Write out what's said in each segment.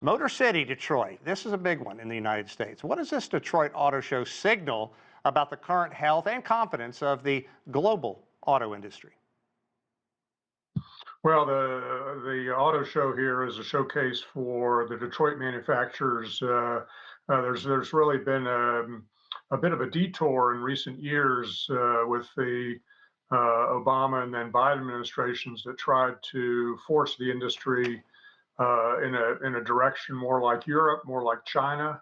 Motor City, Detroit. This is a big one in the United States. What does this Detroit Auto Show signal about the current health and confidence of the global auto industry? Well, the auto show here is a showcase for the Detroit manufacturers. There's really been a bit of a detour in recent years with the Obama and then Biden administrations that tried to force the industry in a direction more like Europe, more like China,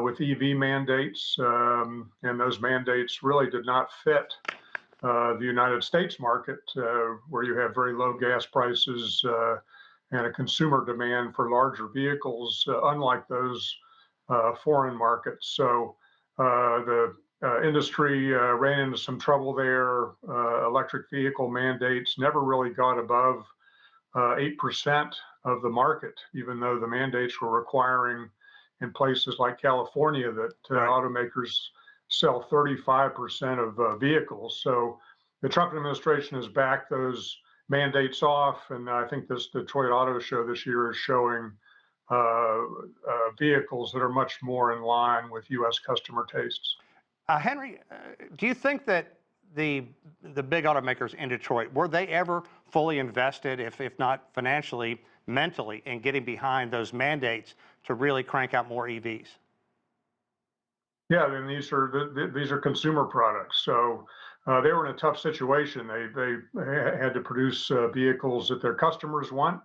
with EV mandates, and those mandates really did not fit the United States market, where you have very low gas prices and a consumer demand for larger vehicles, unlike those foreign markets. So the industry ran into some trouble there. Electric vehicle mandates never really got above 8% of the market, even though the mandates were requiring in places like California that Right. automakers sell 35% of vehicles. So the Trump administration has backed those mandates off, and I think this Detroit Auto Show this year is showing vehicles that are much more in line with U.S. customer tastes. Henry, do you think that the big automakers in Detroit, were they ever fully invested, if not financially, mentally, in getting behind those mandates to really crank out more EVs? Yeah, I mean, these are consumer products, so they were in a tough situation. They had to produce vehicles that their customers want,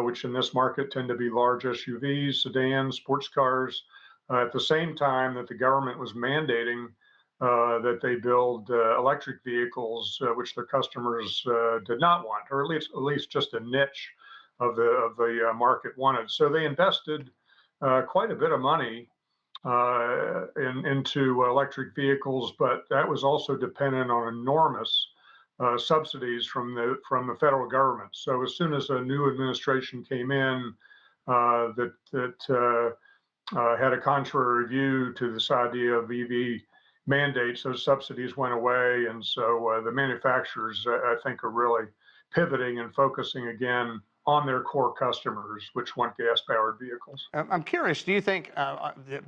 which in this market tend to be large SUVs, sedans, sports cars. At the same time that the government was mandating that they build electric vehicles, which their customers did not want, or at least just a niche of the market wanted. So they invested quite a bit of money into electric vehicles, but that was also dependent on enormous subsidies from the federal government. So as soon as a new administration came in that had a contrary view to this idea of EV mandates, those subsidies went away, and so the manufacturers, I think, are really pivoting and focusing again on their core customers, which want gas-powered vehicles. I'm curious, do you think the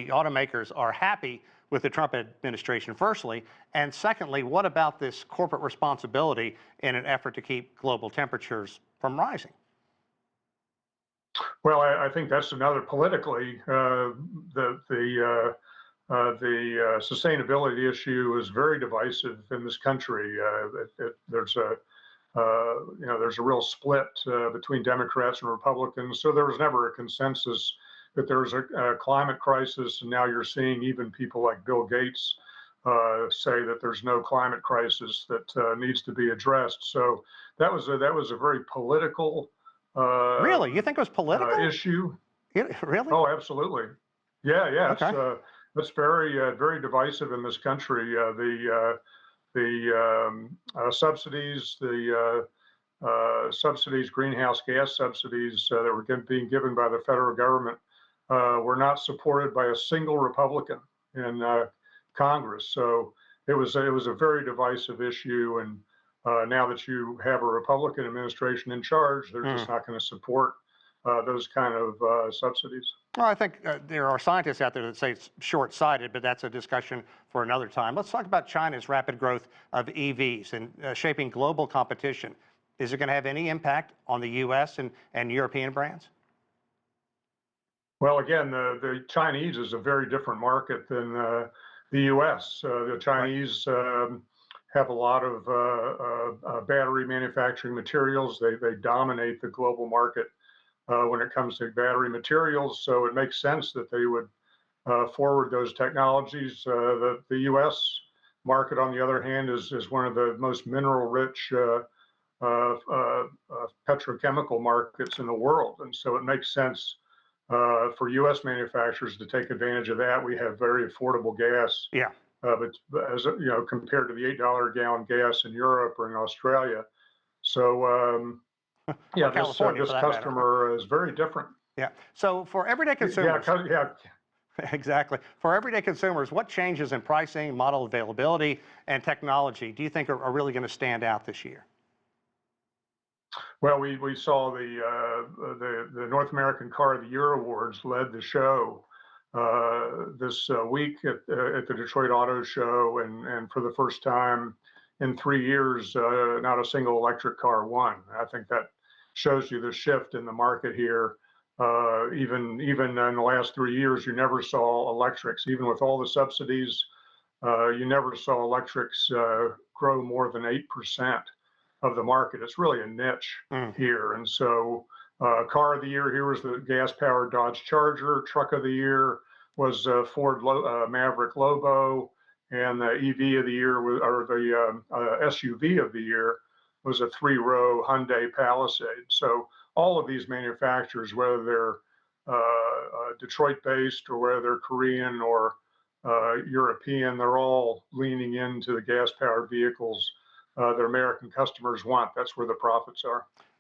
automakers are happy with the Trump administration, firstly? And secondly, what about this corporate responsibility in an effort to keep global temperatures from rising? Well, I think that's another politically, the sustainability issue is very divisive in this country. There's a real split between Democrats and Republicans. So there was never a consensus that there was a climate crisis, and now you're seeing even people like Bill Gates say that there's no climate crisis that needs to be addressed. So that was a very political Really? You think it was political? issue. Really? Oh, absolutely. Yeah. Okay. It's very divisive in this country. The subsidies, greenhouse gas subsidies that were being given by the federal government were not supported by a single Republican in Congress. So it was a very divisive issue, and now that you have a Republican administration in charge, they're just not going to support those kind of subsidies. Well, I think there are scientists out there that say it's short-sighted, but that's a discussion for another time. Let's talk about China's rapid growth of EVs and shaping global competition. Is it going to have any impact on the U.S. and European brands? Well, again, the Chinese is a very different market than the U.S. The Chinese have a lot of battery manufacturing materials. They dominate the global market when it comes to battery materials, so it makes sense that they would forward those technologies. The U.S. market, on the other hand, is one of the most mineral-rich petrochemical markets in the world, and so it makes sense for U.S. manufacturers to take advantage of that. We have very affordable gas. Yeah. But as you know, compared to the $8 a gallon gas in Europe or in Australia, so. Yeah, this customer is very different. Yeah. So for everyday consumers, Yeah. exactly. For everyday consumers, what changes in pricing, model availability, and technology do you think are really going to stand out this year? Well, we saw the North American Car of the Year awards led the show this week at the Detroit Auto Show, and for the first time in 3 years, not a single electric car won. I think that shows you the shift in the market here. Even in the last 3 years, you never saw electrics, even with all the subsidies. You never saw electrics grow more than 8% of the market. It's really a niche Mm. here. And so, car of the year here was the gas powered Dodge Charger. Truck of the year was Ford Maverick Lobo. And the EV of the year was, or the SUV of the year was a 3-row Hyundai Palisade. So, all of these manufacturers, whether they're Detroit based or whether they're Korean or European, they're all leaning into the gas powered vehicles their American customers want. That's where the profits are.